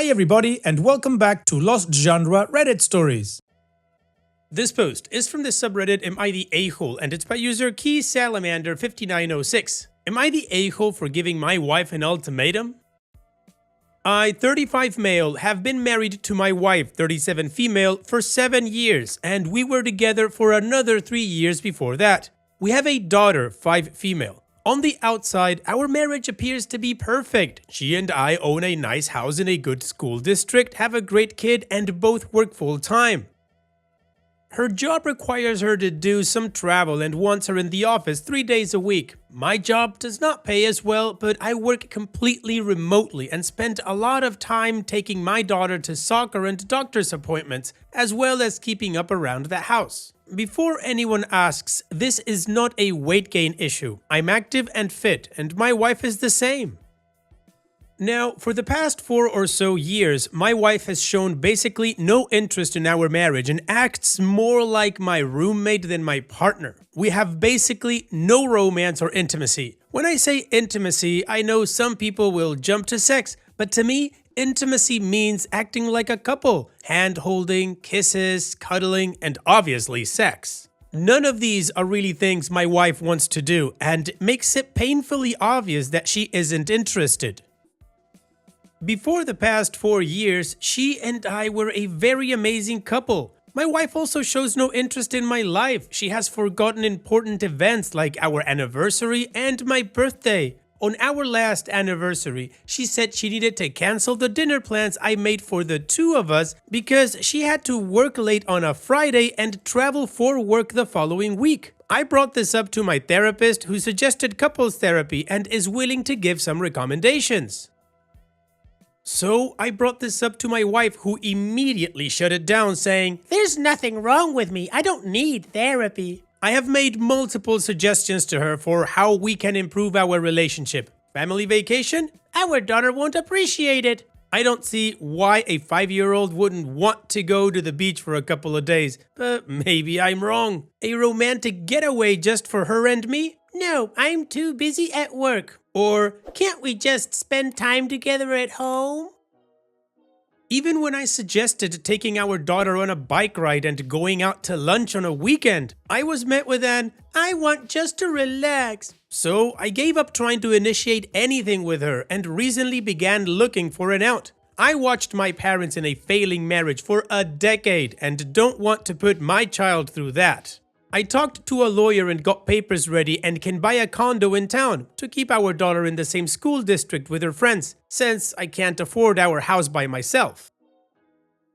Hi everybody and welcome back to Lost Genre Reddit Stories. This post is from the subreddit Am I the A-hole and it's by user KeySalamander5906. Am I the a-hole for giving my wife an ultimatum? I, 35 male, have been married to my wife, 37 female, for 7 years, and we were together for another 3 years before that. We have a daughter, 5 female. On the outside, our marriage appears to be perfect. She and I own a nice house in a good school district, have a great kid, and both work full-time. Her job requires her to do some travel and wants her in the office 3 days a week. My job does not pay as well, but I work completely remotely and spend a lot of time taking my daughter to soccer and doctor's appointments, as well as keeping up around the house. Before anyone asks, this is not a weight gain issue. I'm active and fit, and my wife is the same. Now, for the past 4 or so years, my wife has shown basically no interest in our marriage and acts more like my roommate than my partner. We have basically no romance or intimacy. When I say intimacy, I know some people will jump to sex, but to me, intimacy means acting like a couple, hand-holding, kisses, cuddling, and obviously sex. None of these are really things my wife wants to do, and it makes it painfully obvious that she isn't interested. Before the past 4 years, she and I were a very amazing couple. My wife also shows no interest in my life. She has forgotten important events like our anniversary and my birthday. On our last anniversary, she said she needed to cancel the dinner plans I made for the two of us because she had to work late on a Friday and travel for work the following week. I brought this up to my therapist, who suggested couples therapy and is willing to give some recommendations. So I brought this up to my wife, who immediately shut it down, saying, "There's nothing wrong with me. I don't need therapy." I have made multiple suggestions to her for how we can improve our relationship. Family vacation? Our daughter won't appreciate it. I don't see why a 5-year-old wouldn't want to go to the beach for a couple of days, but maybe I'm wrong. A romantic getaway just for her and me? No, I'm too busy at work. Or can't we just spend time together at home? Even when I suggested taking our daughter on a bike ride and going out to lunch on a weekend, I was met with an, "I want just to relax." So I gave up trying to initiate anything with her and recently began looking for an out. I watched my parents in a failing marriage for a decade and don't want to put my child through that. I talked to a lawyer and got papers ready and can buy a condo in town to keep our daughter in the same school district with her friends, since I can't afford our house by myself.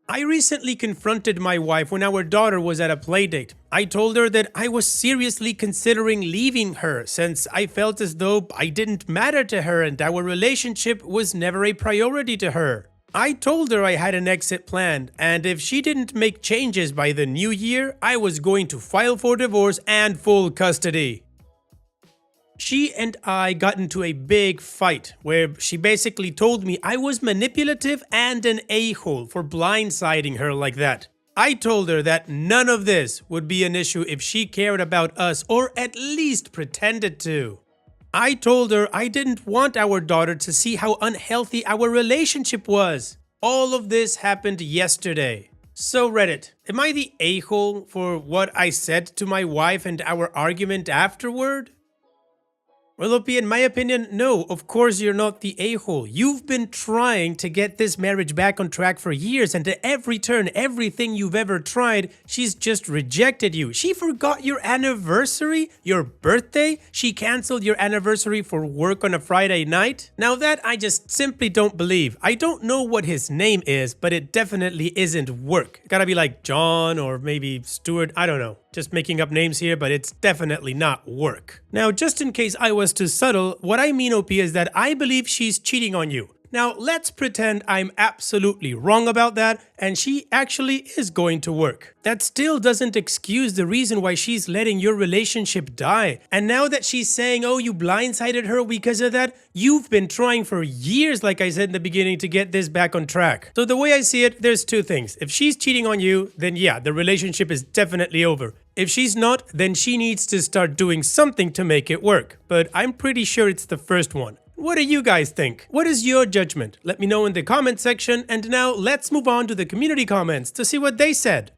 I recently confronted my wife when our daughter was at a playdate. I told her that I was seriously considering leaving her since I felt as though I didn't matter to her and our relationship was never a priority to her. I told her I had an exit plan, and if she didn't make changes by the new year, I was going to file for divorce and full custody. She and I got into a big fight where she basically told me I was manipulative and an a-hole for blindsiding her like that. I told her that none of this would be an issue if she cared about us or at least pretended to. I told her I didn't want our daughter to see how unhealthy our relationship was. All of this happened yesterday. So Reddit, am I the a-hole for what I said to my wife and our argument afterward? Well, Opie, in my opinion, no, of course you're not the a-hole. You've been trying to get this marriage back on track for years, and at every turn, everything you've ever tried, she's just rejected you. She forgot your anniversary, your birthday. She canceled your anniversary for work on a Friday night. Now that I just simply don't believe. I don't know what his name is, but it definitely isn't work. It gotta be like John or maybe Stuart, I don't know. Just making up names here, but it's definitely not work. Now, just in case I was too subtle, what I mean, OP, is that I believe she's cheating on you. Now, let's pretend I'm absolutely wrong about that and she actually is going to work. That still doesn't excuse the reason why she's letting your relationship die. And now that she's saying, oh, you blindsided her because of that, you've been trying for years, like I said in the beginning, to get this back on track. So the way I see it, there's two things. If she's cheating on you, then yeah, the relationship is definitely over. If she's not, then she needs to start doing something to make it work. But I'm pretty sure it's the first one. What do you guys think? What is your judgment? Let me know in the comment section, and now let's move on to the community comments to see what they said.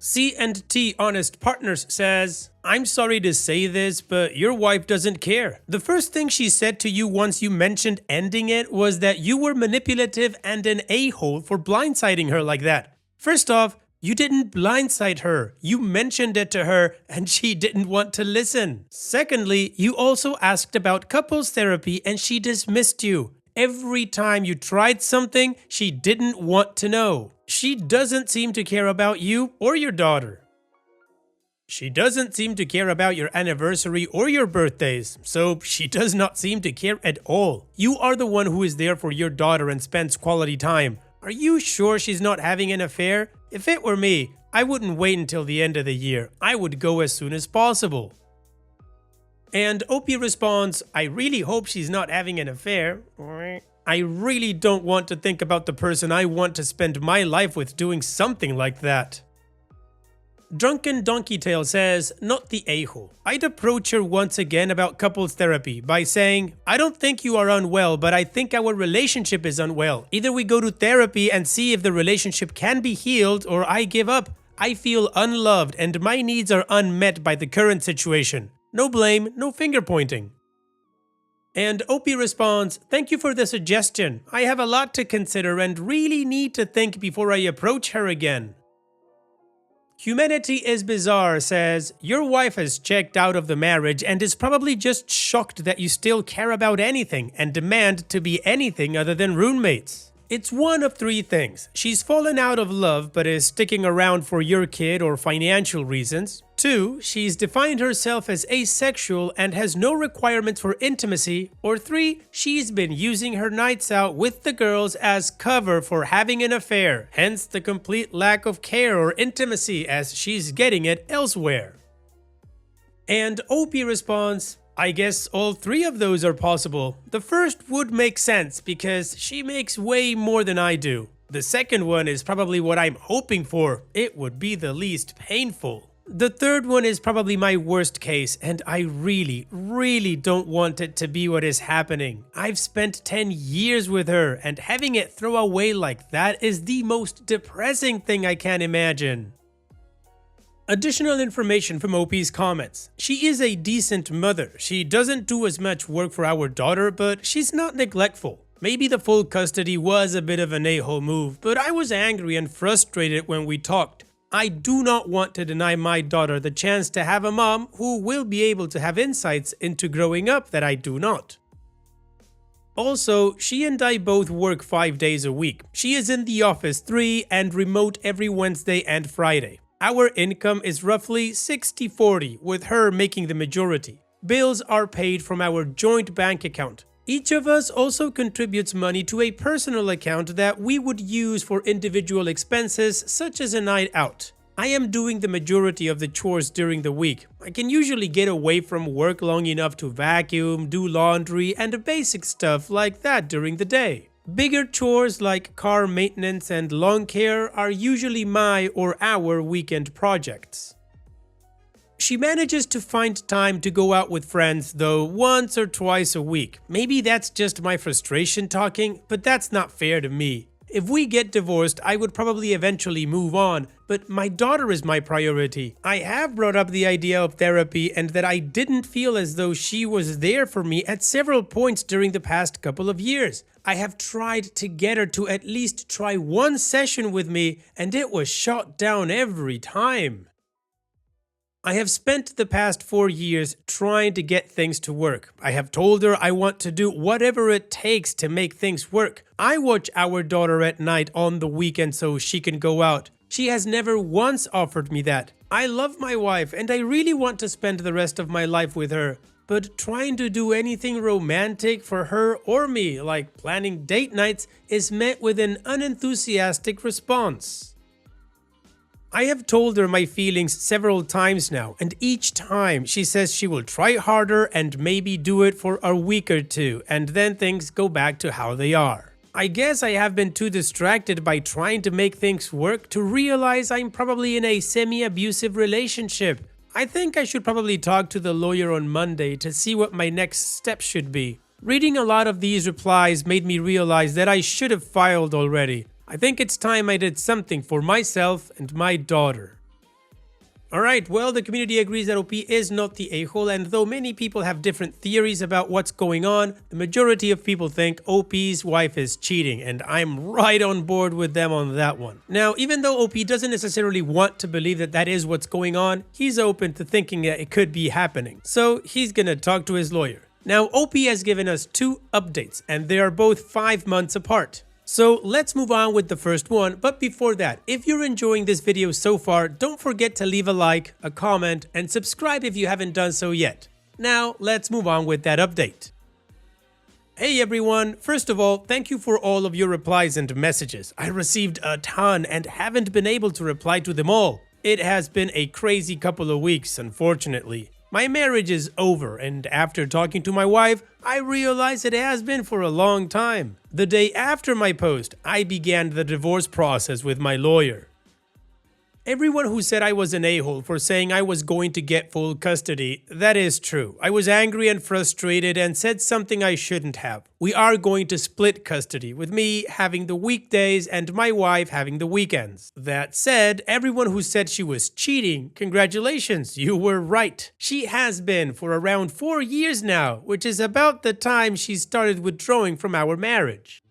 C&T Honest Partners says, I'm sorry to say this, but your wife doesn't care. The first thing she said to you once you mentioned ending it was that you were manipulative and an a-hole for blindsiding her like that. First off, you didn't blindside her. You mentioned it to her and she didn't want to listen. Secondly, you also asked about couples therapy and she dismissed you. Every time you tried something, she didn't want to know. She doesn't seem to care about you or your daughter. She doesn't seem to care about your anniversary or your birthdays, so she does not seem to care at all. You are the one who is there for your daughter and spends quality time. Are you sure she's not having an affair? If it were me, I wouldn't wait until the end of the year. I would go as soon as possible. And Opie responds, I really hope she's not having an affair. I really don't want to think about the person I want to spend my life with doing something like that. Drunken Donkey Tail says, not the a-hole. I'd approach her once again about couples therapy by saying, I don't think you are unwell, but I think our relationship is unwell. Either we go to therapy and see if the relationship can be healed, or I give up. I feel unloved and my needs are unmet by the current situation. No blame, no finger pointing. And Opie responds, thank you for the suggestion. I have a lot to consider and really need to think before I approach her again. Humanity is Bizarre says, your wife has checked out of the marriage and is probably just shocked that you still care about anything and demand to be anything other than roommates. It's one of three things. She's fallen out of love but is sticking around for your kid or financial reasons. 2. She's defined herself as asexual and has no requirements for intimacy. Or 3. She's been using her nights out with the girls as cover for having an affair, hence the complete lack of care or intimacy as she's getting it elsewhere. And Opie responds, I guess all three of those are possible. The first would make sense because she makes way more than I do. The second one is probably what I'm hoping for. It would be the least painful. The third one is probably my worst case, and I really don't want it to be what is happening. I've spent 10 years with her, and having it throw away like that is the most depressing thing I can imagine. Additional information from Opie's comments. She is a decent mother. She doesn't do as much work for our daughter, but she's not neglectful. Maybe the full custody was a bit of an a-hole move, but I was angry and frustrated when we talked. I do not want to deny my daughter the chance to have a mom who will be able to have insights into growing up that I do not. Also, she and I both work 5 days a week. She is in the office 3 and remote every Wednesday and Friday. Our income is roughly 60-40, with her making the majority. Bills are paid from our joint bank account. Each of us also contributes money to a personal account that we would use for individual expenses such as a night out. I am doing the majority of the chores during the week. I can usually get away from work long enough to vacuum, do laundry, and basic stuff like that during the day. Bigger chores like car maintenance and lawn care are usually my or our weekend projects. She manages to find time to go out with friends, though, once or twice a week. Maybe that's just my frustration talking, but that's not fair to me. If we get divorced, I would probably eventually move on, but my daughter is my priority. I have brought up the idea of therapy and that I didn't feel as though she was there for me at several points during the past couple of years. I have tried to get her to at least try one session with me, and it was shot down every time. I have spent the past 4 years trying to get things to work. I have told her I want to do whatever it takes to make things work. I watch our daughter at night on the weekend so she can go out. She has never once offered me that. I love my wife and I really want to spend the rest of my life with her. But trying to do anything romantic for her or me, like planning date nights, is met with an unenthusiastic response. I have told her my feelings several times now, and each time she says she will try harder and maybe do it for a week or two, and then things go back to how they are. I guess I have been too distracted by trying to make things work to realize I'm probably in a semi-abusive relationship. I think I should probably talk to the lawyer on Monday to see what my next step should be. Reading a lot of these replies made me realize that I should have filed already. I think it's time I did something for myself and my daughter. Alright, well, the community agrees that OP is not the a-hole, and though many people have different theories about what's going on, the majority of people think OP's wife is cheating, and I'm right on board with them on that one. Now, even though OP doesn't necessarily want to believe that that is what's going on, he's open to thinking that it could be happening. So he's gonna talk to his lawyer. Now, OP has given us 2 updates, and they are both 5 months apart. So let's move on with the first one, but before that, if you're enjoying this video so far, don't forget to leave a like, a comment, and subscribe if you haven't done so yet. Now, let's move on with that update. Hey everyone, first of all, thank you for all of your replies and messages. I received a ton and haven't been able to reply to them all. It has been a crazy couple of weeks, unfortunately. My marriage is over, and after talking to my wife, I realized it has been for a long time. The day after my post, I began the divorce process with my lawyer. Everyone who said I was an a-hole for saying I was going to get full custody, that is true. I was angry and frustrated and said something I shouldn't have. We are going to split custody, with me having the weekdays and my wife having the weekends. That said, everyone who said she was cheating, congratulations, you were right. She has been for around 4 years now, which is about the time she started withdrawing from our marriage.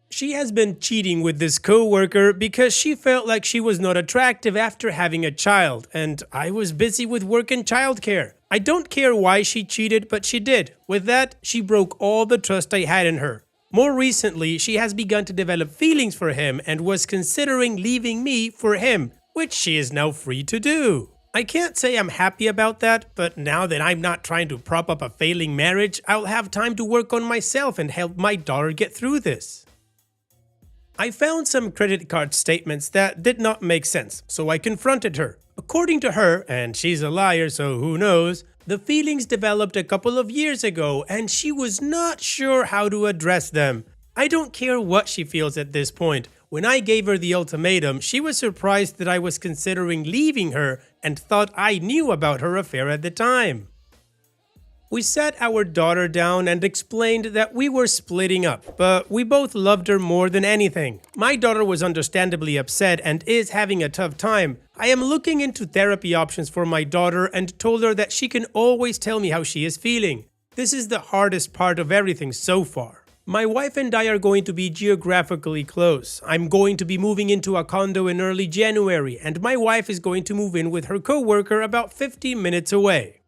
She has been cheating with this co-worker because she felt like she was not attractive after having a child, and I was busy with work and childcare. I don't care why she cheated, but she did. With that, she broke all the trust I had in her. More recently, she has begun to develop feelings for him and was considering leaving me for him, which she is now free to do. I can't say I'm happy about that, but now that I'm not trying to prop up a failing marriage, I'll have time to work on myself and help my daughter get through this. I found some credit card statements that did not make sense, so I confronted her. According to her, and she's a liar so who knows, the feelings developed a couple of years ago and she was not sure how to address them. I don't care what she feels at this point. When I gave her the ultimatum, she was surprised that I was considering leaving her and thought I knew about her affair at the time. We sat our daughter down and explained that we were splitting up, but we both loved her more than anything. My daughter was understandably upset and is having a tough time. I am looking into therapy options for my daughter and told her that she can always tell me how she is feeling. This is the hardest part of everything so far. My wife and I are going to be geographically close. I'm going to be moving into a condo in early January, and my wife is going to move in with her co-worker about 15 minutes away.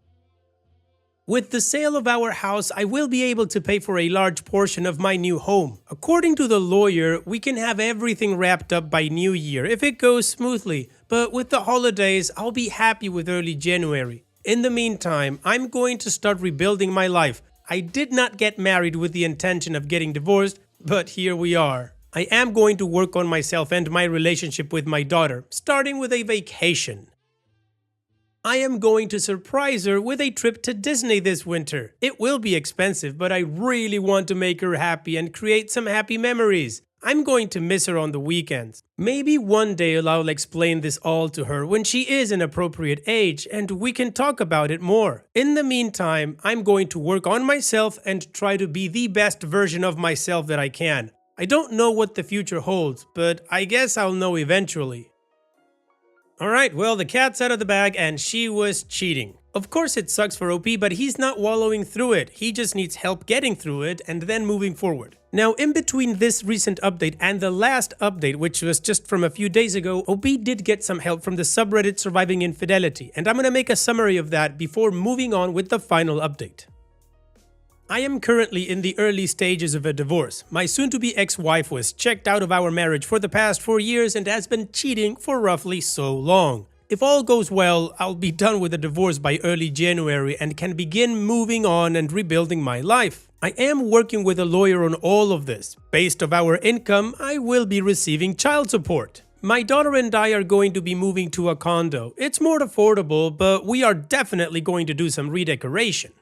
With the sale of our house, I will be able to pay for a large portion of my new home. According to the lawyer, we can have everything wrapped up by New Year if it goes smoothly, but with the holidays, I'll be happy with early January. In the meantime, I'm going to start rebuilding my life. I did not get married with the intention of getting divorced, but here we are. I am going to work on myself and my relationship with my daughter, starting with a vacation. I am going to surprise her with a trip to Disney this winter. It will be expensive, but I really want to make her happy and create some happy memories. I'm going to miss her on the weekends. Maybe one day I'll explain this all to her when she is an appropriate age and we can talk about it more. In the meantime, I'm going to work on myself and try to be the best version of myself that I can. I don't know what the future holds, but I guess I'll know eventually. Alright, well, the cat's out of the bag and she was cheating. Of course it sucks for OP, but he's not wallowing through it. He just needs help getting through it and then moving forward. Now, in between this recent update and the last update, which was just from a few days ago, OP did get some help from the subreddit Surviving Infidelity, and I'm gonna make a summary of that before moving on with the final update. I am currently in the early stages of a divorce. My soon-to-be ex-wife was checked out of our marriage for the past 4 years and has been cheating for roughly so long. If all goes well, I'll be done with the divorce by early January and can begin moving on and rebuilding my life. I am working with a lawyer on all of this. Based on our income, I will be receiving child support. My daughter and I are going to be moving to a condo. It's more affordable, but we are definitely going to do some redecoration.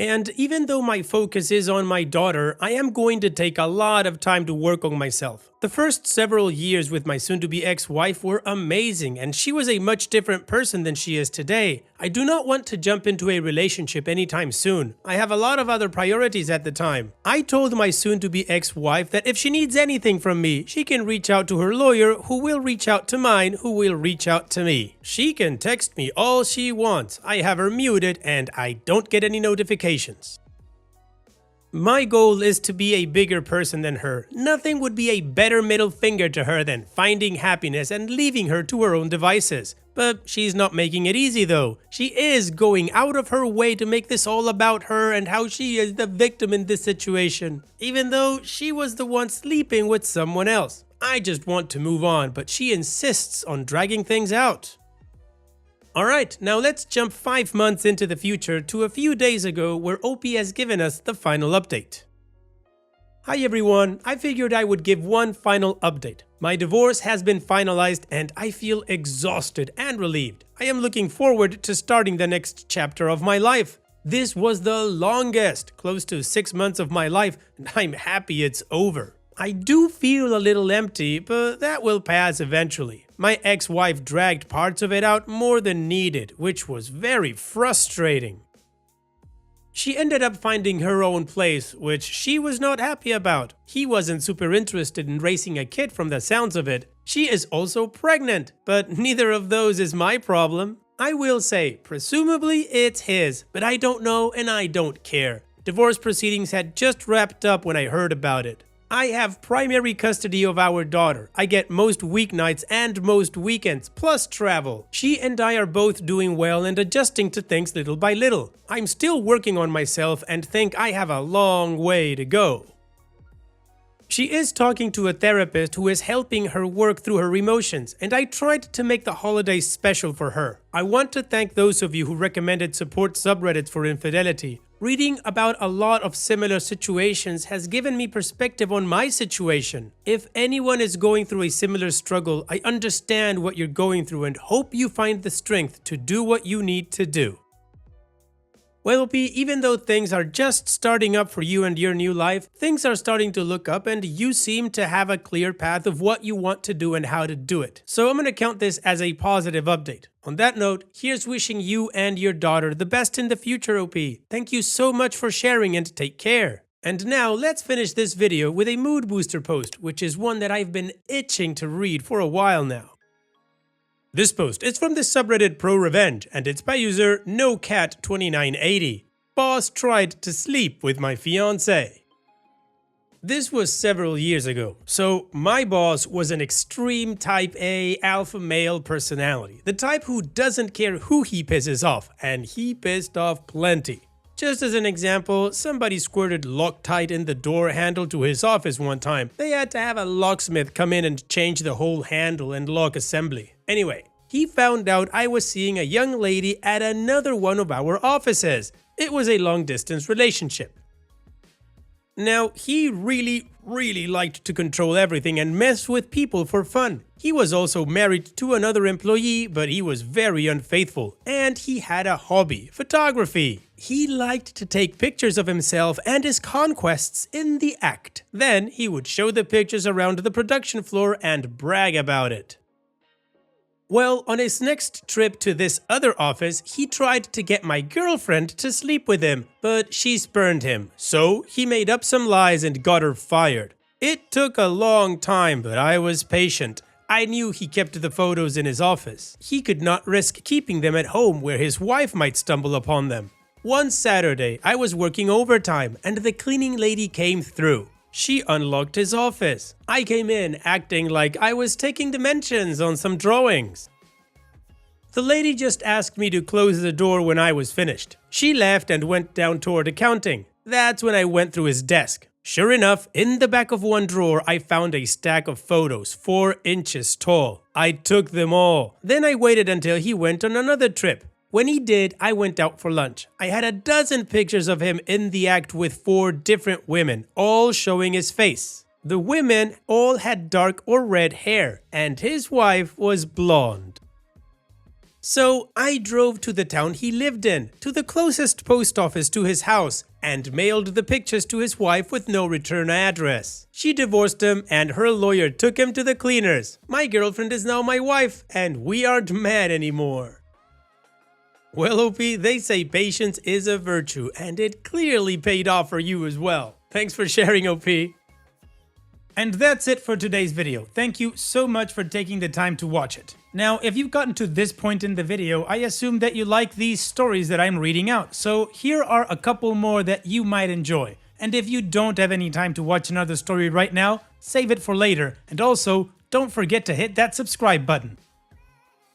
And even though my focus is on my daughter, I am going to take a lot of time to work on myself. The first several years with my soon-to-be ex-wife were amazing, and she was a much different person than she is today. I do not want to jump into a relationship anytime soon. I have a lot of other priorities at the time. I told my soon-to-be ex-wife that if she needs anything from me, she can reach out to her lawyer, who will reach out to mine, who will reach out to me. She can text me all she wants. I have her muted, and I don't get any notifications. My goal is to be a bigger person than her. Nothing would be a better middle finger to her than finding happiness and leaving her to her own devices. But she's not making it easy though. She is going out of her way to make this all about her and how she is the victim in this situation, even though she was the one sleeping with someone else. I just want to move on, but she insists on dragging things out. Alright, now let's jump 5 months into the future to a few days ago where OP has given us the final update. Hi everyone, I figured I would give one final update. My divorce has been finalized and I feel exhausted and relieved. I am looking forward to starting the next chapter of my life. This was the longest, close to 6 months of my life, and I'm happy it's over. I do feel a little empty, but that will pass eventually. My ex-wife dragged parts of it out more than needed, which was very frustrating. She ended up finding her own place, which she was not happy about. He wasn't super interested in raising a kid from the sounds of it. She is also pregnant, but neither of those is my problem. I will say, presumably it's his, but I don't know and I don't care. Divorce proceedings had just wrapped up when I heard about it. I have primary custody of our daughter. I get most weeknights and most weekends, plus travel. She and I are both doing well and adjusting to things little by little. I'm still working on myself and think I have a long way to go. She is talking to a therapist who is helping her work through her emotions, and I tried to make the holidays special for her. I want to thank those of you who recommended support subreddits for infidelity. Reading about a lot of similar situations has given me perspective on my situation. If anyone is going through a similar struggle, I understand what you're going through and hope you find the strength to do what you need to do. Well, OP, even though things are just starting up for you and your new life, things are starting to look up and you seem to have a clear path of what you want to do and how to do it. So I'm going to count this as a positive update. On that note, here's wishing you and your daughter the best in the future, OP. Thank you so much for sharing and take care. And now let's finish this video with a mood booster post, which is one that I've been itching to read for a while now. This post is from the subreddit Pro Revenge, and it's by user NoCat2980. Boss tried to sleep with my fiancé. This was several years ago, so my boss was an extreme type A alpha male personality, the type who doesn't care who he pisses off, and he pissed off plenty. Just as an example, somebody squirted Loctite in the door handle to his office one time. They had to have a locksmith come in and change the whole handle and lock assembly. Anyway, he found out I was seeing a young lady at another one of our offices. It was a long-distance relationship. Now, he really liked to control everything and mess with people for fun. He was also married to another employee, but he was very unfaithful. And he had a hobby, photography. He liked to take pictures of himself and his conquests in the act. Then he would show the pictures around the production floor and brag about it. Well, on his next trip to this other office, he tried to get my girlfriend to sleep with him, but she spurned him. So he made up some lies and got her fired. It took a long time, but I was patient. I knew he kept the photos in his office. He could not risk keeping them at home where his wife might stumble upon them. One Saturday, I was working overtime and the cleaning lady came through. She unlocked his office. I came in acting like I was taking dimensions on some drawings. The lady just asked me to close the door when I was finished. She left and went down toward accounting. That's when I went through his desk. Sure enough, in the back of one drawer, I found a stack of photos 4 inches tall. I took them all. Then I waited until he went on another trip. When he did, I went out for lunch. I had a dozen pictures of him in the act with 4 different women, all showing his face. The women all had dark or red hair, and his wife was blonde. So I drove to the town he lived in, to the closest post office to his house, and mailed the pictures to his wife with no return address. She divorced him and her lawyer took him to the cleaners. My girlfriend is now my wife and we aren't mad anymore. Well, OP, they say patience is a virtue and it clearly paid off for you as well. Thanks for sharing, OP. And that's it for today's video. Thank you so much for taking the time to watch it. Now, if you've gotten to this point in the video, I assume that you like these stories that I'm reading out, so here are a couple more that you might enjoy. And if you don't have any time to watch another story right now, save it for later, and also, don't forget to hit that subscribe button.